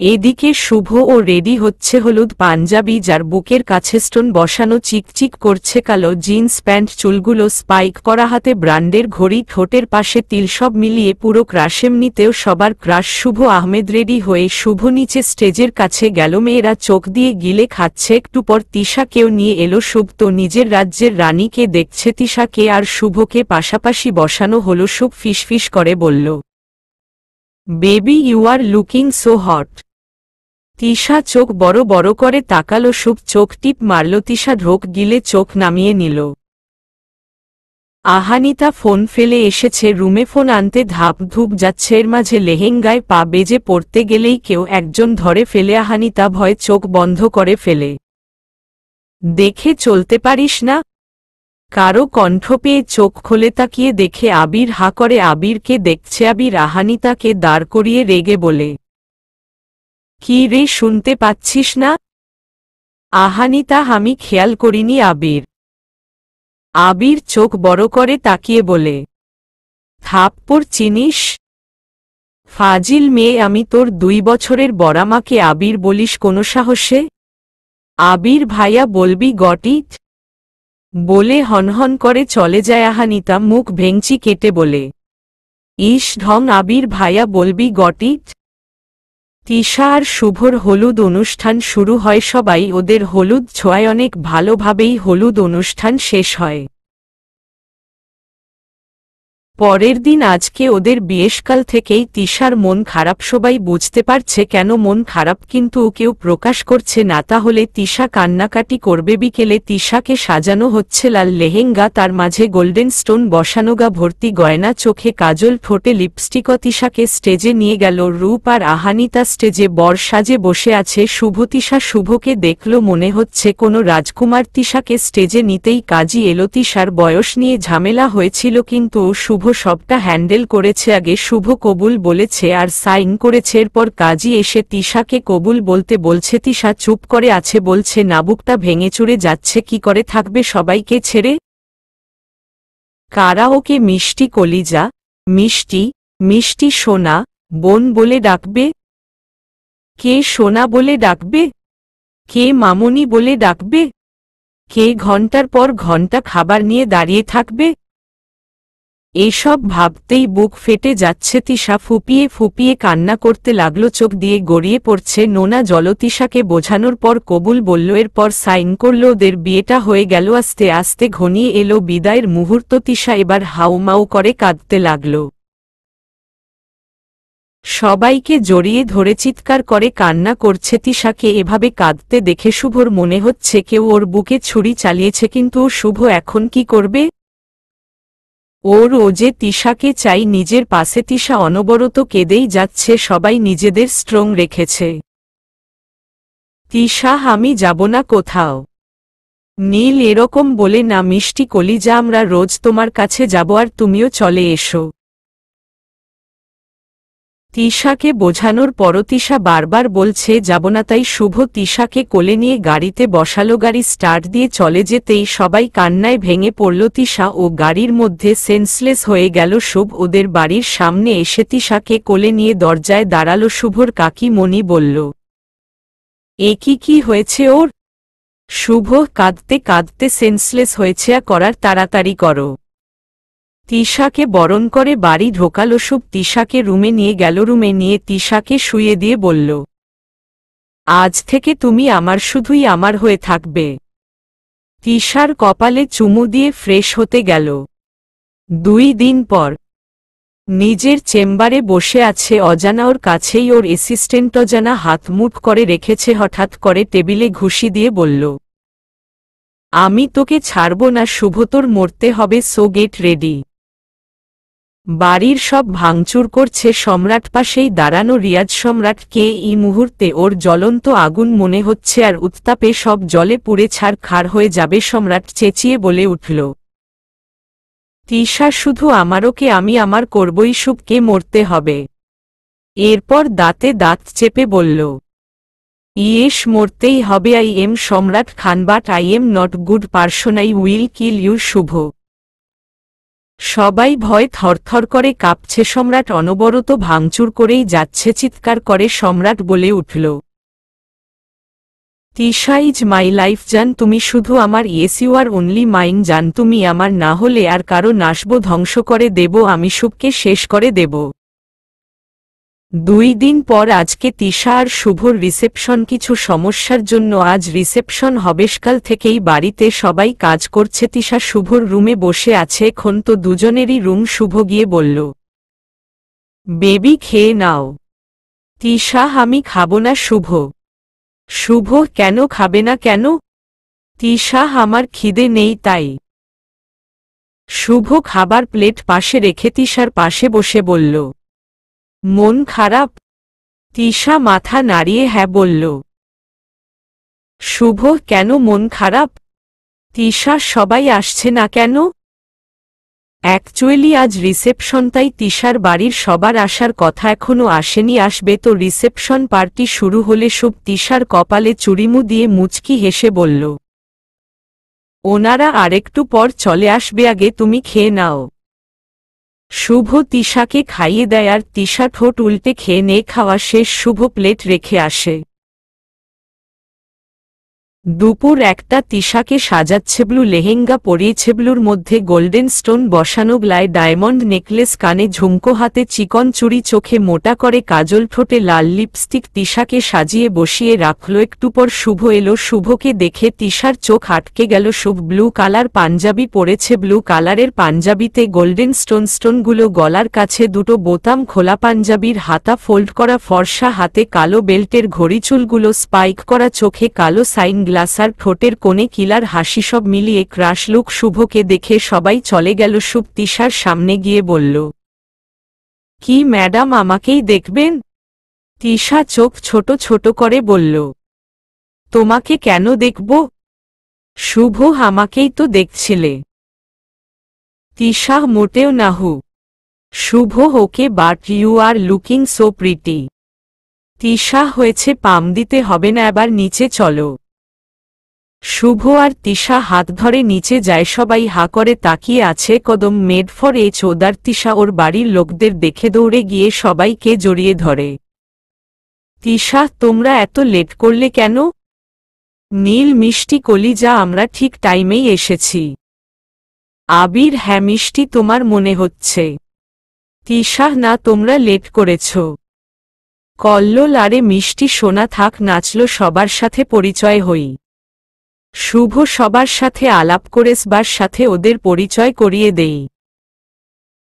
এদিকে শুভ ও রেডি হচ্ছে, হলুদ পাঞ্জাবি যার বুকের কাছে স্টোন বসানো, চিকচিক করছে কালো জিন্স প্যান্ট, চুলগুলো স্পাইক করা, হাতে ব্র্যান্ডের ঘড়ি, ঠোঁটের পাশে তিল, সব মিলিয়ে পুরো ক্রাশ। এমনিতেও সবার ক্রাশ শুভ আহমেদ। রেডি হয়ে শুভ নিচে স্টেজের কাছে গেল, মেয়েরা চোখ দিয়ে গিলে খাচ্ছে। একটু পর তিশাকেও নিয়ে এলো শুভ, তো নিজের রাজ্যের রানীকে দেখছে তিশাকে আর শুভকে পাশাপাশি বসানো হলো। শুভ ফিসফিস করে বলল, baby you are looking so hot. Tisha চোখ বড় বড় করে তাকালো, শুভ চোখ টিপ মারল, তিশা ঢোক গিলে চোখ নামিয়ে নিল। আহানিতা ফোন ফেলে এসেছে রুমে, ফোন আনতে ধাপ ধুপ যাচ্ছে, এর মাঝে লেহেঙ্গায় পা বেজে পড়তে গেলেই কেউ একজন ধরে ফেলে। আহানিতা ভয়ে চোখ বন্ধ করে ফেলে। দেখে চলতে পারিস না? কারো কণ্ঠ পেয়ে চোখ খোলে, তাকিয়ে দেখে আবির হা করে আবিরকে দেখছে। আবির আহানিতাকে দাঁড় করিয়ে রেগে বলে, কি রে, শুনতে পাচ্ছিস না? আহানিতা, আমি খেয়াল করিনি। আবির আবির চোখ বড় করে তাকিয়ে বলে, থাপ্পড় চিনিস? ফাজিল মেয়ে, আমি তোর 2 বছরের বড়ামাকে আবির বলিস কোনো সাহসে? আবির ভাইয়া বলবি গট ইট? বলে হনহন করে চলে যায়। আহানিতা মুখ ভেঙচি কেটে বলে, ইস ঢং, আবির ভাইয়া বলবি গট ইট? তিশা আর শুভর হলুদ অনুষ্ঠান শুরু হয়, সবাই ওদের হলুদ ছোঁয়ায়, অনেক ভালোভাবেই হলুদ অনুষ্ঠান শেষ হয়। পরের দিন আজকে ওদের বিয়েসকাল থেকেই তিশার মন খারাপ, সবাই বুঝতে পারছে কেন মন খারাপ, কিন্তু কেউ প্রকাশ করছে না, তাহলে তিশা কান্নাকাটি করবে। বিকেলে তিশাকে সাজানো হচ্ছে, লাল লেহেঙ্গা, তার মাঝে গোল্ডেন স্টোন বসানো, গা ভর্তি গয়না, চোখে কাজল, ঠোঁটে লিপস্টিক। তিশাকে স্টেজে নিয়ে গেল রূপ আর আহানিতা স্টেজে বর সাজে বসে আছে শুভ। তিশা শুভকে দেখল, মনে হচ্ছে কোনো রাজকুমার। তিশাকে স্টেজে নিতেই কাজী এলো। তিশার বয়স নিয়ে ঝামেলা হয়েছিল, কিন্তু শুভ সবটা হ্যান্ডেল করেছে। আগে শুভ কবুল বলেছে আর সাইন করেছে, এরপর কাজী এসে তিশাকে কবুল বলতে বলছে। তিশা চুপ করে আছে, বলছে না, বুকটা ভেঙে চুরে যাচ্ছে, কি করে থাকবে সবাইকে ছেড়ে। কারা ওকে মিষ্টি কলিজা, মিষ্টি, মিষ্টি সোনা, বোন বলে ডাকবে? কে সোনা বলে ডাকবে? কে মামনি বলে ডাকবে? কে ঘন্টার পর ঘন্টা খাবার নিয়ে দাঁড়িয়ে থাকবে? এসব ভাবতেই বুক ফেটে যাচ্ছে। তিশা ফুপিয়ে ফুপিয়ে কান্না করতে লাগলো, চোখ দিয়ে গড়িয়ে পড়ছে নোনা জল। তিশাকে বোঝানোর পর কবুল বলল, এরপর সাইন করল, ওদের বিয়েটা হয়ে গেল। আস্তে আস্তে ঘনিয়ে এলো বিদায়ের মুহূর্ত। তিশা এবার হাউমাউ করে কাঁদতে লাগল, সবাইকে জড়িয়ে ধরে চিৎকার করে কান্না করছে। তিশাকে এভাবে কাঁদতে দেখে শুভর মনে হচ্ছে কেউ ওর বুকে ছুরি চালিয়েছে, কিন্তু শুভ এখন কি করবে? ও যে তিশাকে চাই নিজের পাশে। তিশা অনবরত কেঁদেই যাচ্ছে, সবাই নিজেদের স্ট্রং রেখেছে। তিশা, আমি যাব না কোথাও। নীল এরকম বলে না, মিষ্টি কলিজা, আমরা রোজ তোমার কাছে যাব, আর তুমিও চলে এসো। তিশাকে বোঝানোর পরও তিশা বারবার বলছে যাব না, তাই শুভ তিশাকে কোলে নিয়ে গাড়িতে বসালো। গাড়ি স্টার্ট দিয়ে চলে যেতেই সবাই কান্নায় ভেঙে পড়ল। তিশা ও গাড়ির মধ্যে সেন্সলেস হয়ে গেল। শুভ ওদের বাড়ির সামনে এসে তিশাকে কোলে নিয়ে দরজায় দাঁড়ালো। শুভর কাকিমণি বলল, এ কি হয়েছে ওর? শুভ কাঁদতে কাঁদতে সেন্সলেস হয়েছে, করার তাড়াতাড়ি করো। তিশাকে বরণ করে বাড়ি ঢোকালো শুভ। তিশাকে রুমে নিয়ে গেল, রুমে নিয়ে তিশাকে শুইয়ে দিয়ে বলল, আজ থেকে তুমি আমার, শুধুই আমার হয়ে থাকবে। তিশার কপালে চুমু দিয়ে ফ্রেশ হতে গেল। 2 দিন পর নিজের চেম্বারে বসে আছে অজানা, ওর কাছেই ওর অ্যাসিস্ট্যান্ট। অজানা হাত মুঠ করে রেখেছে, হঠাৎ করে টেবিলে ঘুষি দিয়ে বলল, আমি তোকে ছাড়ব না শুভ, তোর মরতে হবে, সো গেট রেডি। বাড়ির সব ভাঙচুর করছে সম্রাট, পাশেই দাঁড়ানো রিয়াজ। সম্রাটকে এই মুহূর্তে ওর জ্বলন্ত আগুন মনে হচ্ছে, আর উত্তাপে সব জলে পুড়ে ছারখার হয়ে যাবে। সম্রাট চেঁচিয়ে বলে উঠল, তিশা শুধু আমারকে, আমি আমার করবই, শুভকে মরতে হবে। এরপর দাঁতে দাঁত চেপে বলল, ইয়েস, মরতেই হবে। I am Samrat Khan, but I am not good person, I will kill you. Shubho. সবাই ভয় থরথর করে কাঁপছে। সম্রাট অনবরত ভাঙচুর করেই যাচ্ছে। চিৎকার করে সম্রাট বলে উঠল, তিশা ইজ মাই লাইফ জান, তুমি শুধু আমার। Yes you are only mine জান, তুমি আমার, না হলে আর কারো নাশব, ধ্বংস করে দেব আমি, শুভকে শেষ করে দেব। 2 দিন পর আজকে তিশা আর শুভর রিসেপশন। কিছু সমস্যার জন্য আজ রিসেপশন হবে। সকাল থেকেই বাড়িতে সবাই কাজ করছে। তিশা শুভর রুমে বসে আছে। এখন তো দুজনেরই রুম। শুভ গিয়ে বলল, বেবি খেয়ে নাও। তিশা, আমি খাবো না। শুভ। শুভ, কেন খাবে না কেন? তিশা, আমার খিদে নেই তাই। শুভ খাবার প্লেট পাশে রেখে তিশার পাশে বসে বলল, মন খারাপ? তিশা মাথা নাড়িয়ে হ্যাঁ বলল। শুভ, কেন মন খারাপ? তিশা, সবাই আসছে না কেন? অ্যাকচুয়ালি আজ রিসেপশন, তাই তিশার বাড়ির সবার আসার কথা, এখনো আসেনি। আসবে তো। রিসেপশন পার্টি শুরু হলে শুভ তিশার কপালে চুরিমু দিয়ে মুচকি হেসে বলল, ওনারা আরেকটু পর চলে আসবে, আগে তুমি খেয়ে নাও। শুভ তিশাকে খাইয়ে দেয় আর তিশা ঠোঁট উল্টে খেয়ে নে। খাওয়া শেষ। শুভ প্লেট রেখে আসে। দুপুর 1টা। তিশাকে সাজাচ্ছে। ব্লু লেহেঙ্গা পরিয়েছে, ব্লুর মধ্যে গোল্ডেন স্টোন বসানো, গ্লায় ডায়মন্ড নেকলেস, কানে ঝুমকো, হাতে চিকন চুড়ি, চোখে মোটা করে কাজল, ঠোঁটে লাল লিপস্টিক। তিশাকে সাজিয়ে বসিয়ে রাখল। একটু পর শুভ এলো। শুভকে দেখে তিশার চোখ আটকে গেল। শুভ ব্লু কালার পাঞ্জাবি পরেছে। ব্লু কালারের পাঞ্জাবিতে গোল্ডেন স্টোনগুলো গলার কাছে, দুটো বোতাম খোলা, পাঞ্জাবির হাতা ফোল্ড করা, ফর্সা হাতে কালো বেল্টের ঘড়ি, চুলগুলো স্পাইক করা, চোখে কালো সাইন গ্লাস আর ঠোঁটের কোণে কিলার হাসি, সব মিলিয়ে ক্রাশ লুক। শুভকে দেখে সবাই চলে গেল। শুভ তিশার সামনে গিয়ে বলল, কি ম্যাডাম, আমাকেই দেখবেন? তিশা চোখ ছোট ছোট করে বলল, তোমাকে কেন দেখব? শুভ, আমাকেই তো দেখছিলে। তিশা, মোটেও না। হু। Shubho, okay, but you are looking so pretty. Tisha, হয়েছে, পাম দিতে হবে না, এবার নিচে চলো। শুভ আর তিশা হাত ধরে নিচে যায়। সবাই হা করে তাকিয়ে আছে। কদম মেড ফর এ চোদার। তিশা ওর বাড়ির লোকদের দেখে দৌড়ে গিয়ে সবাইকে জড়িয়ে ধরে। তিশা, তোমরা এত লেট করলে কেন? নীল, মিষ্টি, কলিজা, আমরা ঠিক টাইমেই এসেছি। আবির, হ্যাঁ মিষ্টি, তোমার মনে হচ্ছে। তিশা, না, তোমরা লেট করেছ। কল্লোল, আরে মিষ্টি সোনা থাক, নাচলো, সবার সাথে পরিচয় হই। শুভ সবার সাথে আলাপ করে সবার সাথে ওদের পরিচয় করিয়ে দেই।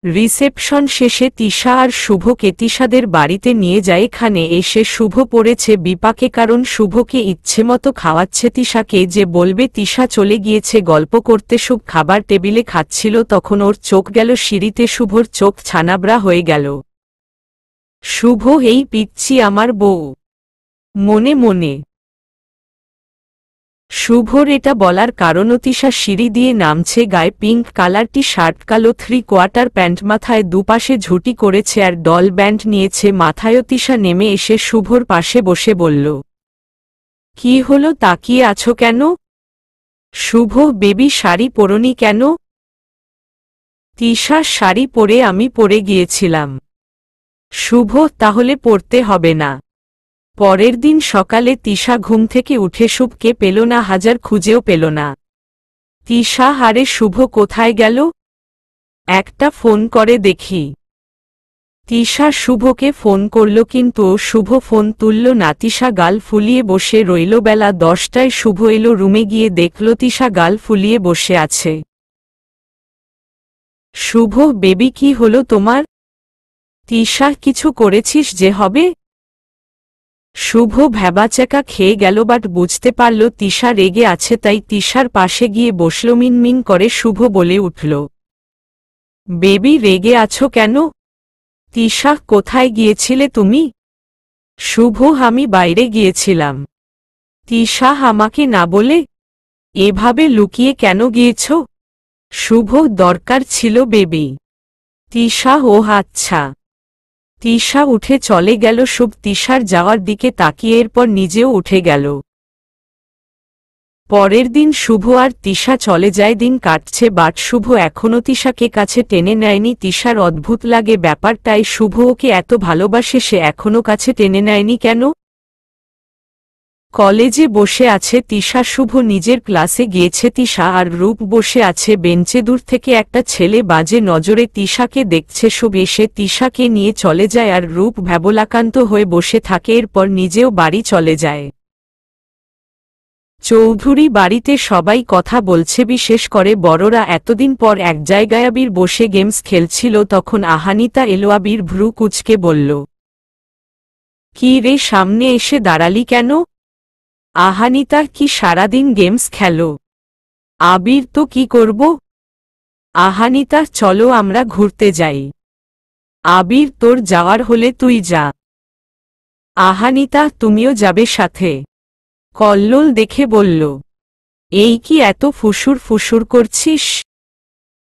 রিসেপশন শেষে তিশা আর শুভকে তিশাদের বাড়িতে নিয়ে যায়। এখানে এসে শুভ পড়েছে বিপাকে, কারণ শুভকে ইচ্ছেমতো খাওয়াচ্ছে তিশাকে। যে বলবে তিশা চলে গিয়েছে গল্প করতে। শুভ খাবার টেবিলে খাচ্ছিল, তখন ওর চোখ গেল সিঁড়িতে। শুভর চোখ ছানাবড়া হয়ে গেল। শুভ, এই পিচ্ছি আমার বউ। মনে মনে শুভর এটা বলার কারণ, তিশা সিঁড়ি দিয়ে নামছে। গায়ে পিঙ্ক কালার টি শার্ট, কালো 3/4 প্যান্ট, মাথায় দুপাশে ঝুঁটি করেছে আর ডল ব্যান্ড নিয়েছে মাথায়ও। তিশা নেমে এসে শুভর পাশে বসে বলল, কি হলো, তাকিয়ে আছো কেন? শুভ, বেবি, শাড়ি পরনি কেন? তিশা, শাড়ি পরে আমি পরে গিয়েছিলাম। শুভ, তাহলে পরতে হবে না। পরের দিন সকালে তিশা ঘুম থেকে উঠে শুভকে পেল না। হাজার খুঁজেও পেল না। তিশা, হারে শুভ কোথায় গেল? একটা ফোন করে দেখি। তিশা শুভকে ফোন করল, কিন্তু শুভ ফোন তুলল না। তিশা গাল ফুলিয়ে বসে রইল। বেলা 10টায় শুভ এলো। রুমে গিয়ে দেখল তিশা গাল ফুলিয়ে বসে আছে। শুভ, বেবি, কি হলো তোমার? তিশা, কিছু করেছিস যে হবে? শুভ ভ্যাবাচ্যাকা খেয়ে গেল, বাট বুঝতে পারল তিশা রেগে আছে, তাই তিশার পাশে গিয়ে বসল। মিনমিন করে শুভ বলে উঠল, বেবি, রেগে আছো কেন? তিশা, কোথায় গিয়েছিলে তুমি? শুভ, আমি বাইরে গিয়েছিলাম। তিশা, আমাকে না বলে? এভাবে লুকিয়ে কেন গিয়েছ? শুভ, দরকার ছিল বেবি। তিশা, ও আচ্ছা। তিশা উঠে চলে গেল। শুভ তিশার যাওয়ার দিকে তাকিয়ে এরপর নিজেও উঠে গেল। পরের দিন শুভ আর তিশা চলে যায়। দিন কাটছে বাট শুভ এখনও তিশাকে কাছে টেনে নেয়নি। তিশার অদ্ভুত লাগে ব্যাপারটাই, শুভ ওকে এত ভালোবাসে, সে এখনও কাছে টেনে নেয়নি কেন? কলেজে বসে আছে তিশা, শুভ নিজের ক্লাসে গিয়েছে। তিশা আর রূপ বসে আছে বেঞ্চে। দূর থেকে একটা ছেলে বাজে নজরে তিশাকে দেখছে। শুভ এসে তিশাকে নিয়ে চলে যায় আর রূপ ভ্যাবলাকান্ত হয়ে বসে থাকে। এরপর নিজেও বাড়ি চলে যায়। চৌধুরী বাড়িতে সবাই কথা বলছে, বিশেষ করে বড়রা। এতদিন পর এক জায়গায় আবির বসে গেমস খেলছিল। তখন আহানিতা এলো। আবির ভ্রু কুঁচকে বলল, কি রে, সামনে এসে দাঁড়ালি কেন? আহানিতা, কি সারাদিন গেমস খেলো? আবির, তো কি করব? আহানিতা, চলো আমরা ঘুরতে যাই। আবির, তোর যাওয়ার হলে তুই যা। আহানিতা, তুমিও যাবে সাথে? কল্লোল দেখে বলল, এই কি এত ফুসুর ফুসুর করছিস?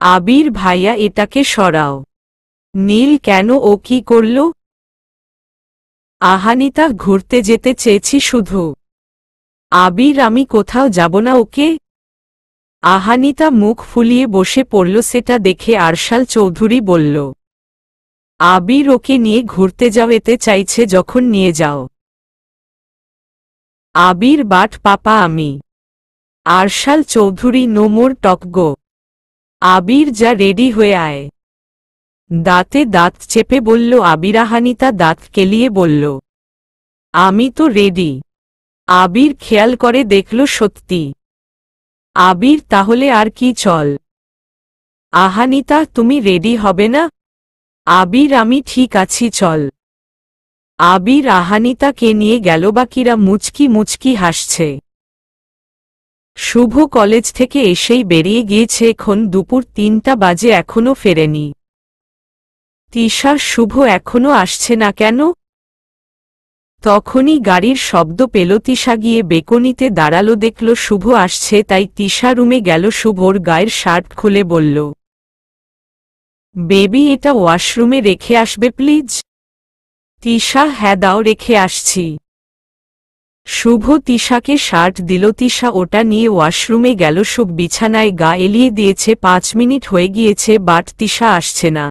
আবির, ভাইয়া এটাকে সরাও। নীল, কেন, ও কি করল? আহানিতা, ঘুরতে যেতে চেয়েছি শুধু। আবির, আমি কোথাও যাব না, ওকে? আহানিতা মুখ ফুলিয়ে বসে পড়ল। সেটা দেখে আরশাল চৌধুরী বলল, আবির, ওকে নিয়ে ঘুরতে যাও, এতে চাইছে যখন নিয়ে যাও। আবির, বাট পাপা, আমি। আরশাল চৌধুরী, নো মোর টক গো। আবির, যা, রেডি হয়ে আয়। দাঁতে দাঁত চেপে বলল আবির। আহানিতা দাঁত কেলিয়ে বলল, আমি তো রেডি। আবির খেয়াল করে দেখল সত্যি। আবির, তাহলে আর কি, চল। আহানিতা, তুমি রেডি হবে না? আবির, আমি ঠিক আছি, চল। আবির আহানিতাকে নিয়ে গেল। বাকিরা মুচকি মুচকি হাসছে। শুভ কলেজ থেকে এসেই বেরিয়ে গিয়েছে। এখন দুপুর ৩টা বাজে, এখনও ফেরেনি। তিশা, শুভ এখনও আসছে না কেন? তখনই গাড়ির শব্দ পেল। তিশা গিয়ে বেকনিতে দাঁড়ালো, দেখল শুভ আসছে, তাই তিশা রুমে গেল। শুভর গায়ের শার্ট খুলে বলল, বেবি, এটা ওয়াশরুমে রেখে আসবে প্লিজ। তিশা, হ্যাঁ দাও, রেখে আসছি। শুভ তিশাকে শার্ট দিল। তিশা ওটা নিয়ে ওয়াশরুমে গেল। শুভ বিছানায় গা এলিয়ে দিয়েছে। ৫ মিনিট হয়ে গিয়েছে বাট তিশা আসছে না।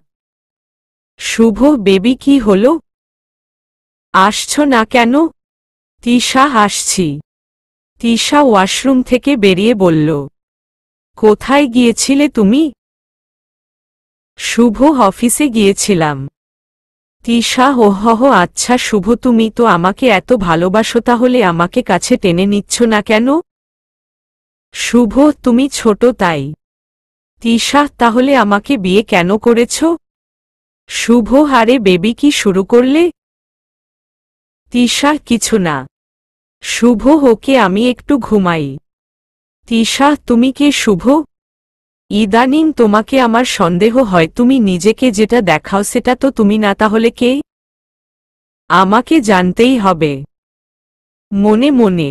শুভ, বেবি, কি হলো? আসছ না কেন? তিশা, আসছি। তিশা ওয়াশরুম থেকে বেরিয়ে বলল, কোথায় গিয়েছিলে তুমি? শুভ, অফিসে গিয়েছিলাম। তিশা, ওহহ, আচ্ছা শুভ, তুমি তো আমাকে এত ভালোবাসো, তাহলে আমাকে কাছে টেনে নিচ্ছ না কেন? শুভ, তুমি ছোট তাই। তিশা, তাহলে আমাকে বিয়ে কেন করেছ? শুভ, হারে বেবি, কি শুরু করলে? তিশা, কিছু না। শুভ, ওকে, আমি একটু ঘুমাই। তিশা, তুমি কে শুভ? ইদানিং তোমাকে আমার সন্দেহ হয়। তুমি নিজেকে যেটা দেখাও সেটা তো তুমি না, তাহলে কে? আমাকে জানতেই হবে। মনে মনে।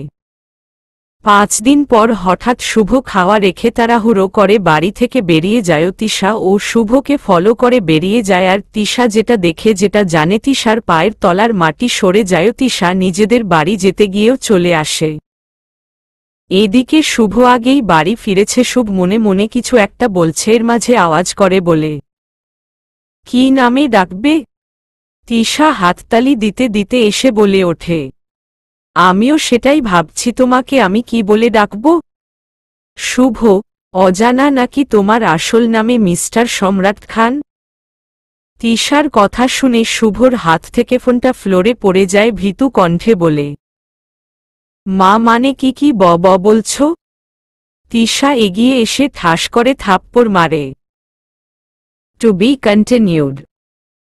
৫ দিন পর হঠাৎ শুভ খাওয়া রেখে তাড়াহুড়ো করে বাড়ি থেকে বেরিয়ে যায়। তিশা ও শুভকে ফলো করে বেরিয়ে যায়। আর তিশা যেটা দেখে, যেটা জানে, তিশার পায়ের তলার মাটি সরে যায়। তিশা নিজেদের বাড়ি যেতে গিয়েও চলে আসে। এদিকে শুভ আগেই বাড়ি ফিরেছে। শুভ মনে মনে কিছু একটা বলছে, এর মাঝে আওয়াজ করে বলে, কি নামে ডাকবে? তিশা হাততালি দিতে দিতে এসে বলে ওঠে, আমিও সেটাই ভাবছি, তোমাকে আমি কি বলে ডাকব? শুভ, অজানা নাকি তোমার আসল নামে মিস্টার সম্রাট খান? তিশার কথা শুনে শুভর হাত থেকে ফোনটা ফ্লোরে পড়ে যায়। ভীতু কণ্ঠে বলে, মা, মানে কি বলছ? তিশা এগিয়ে এসে ঠাস করে থাপ্পড় মারে। To be continued.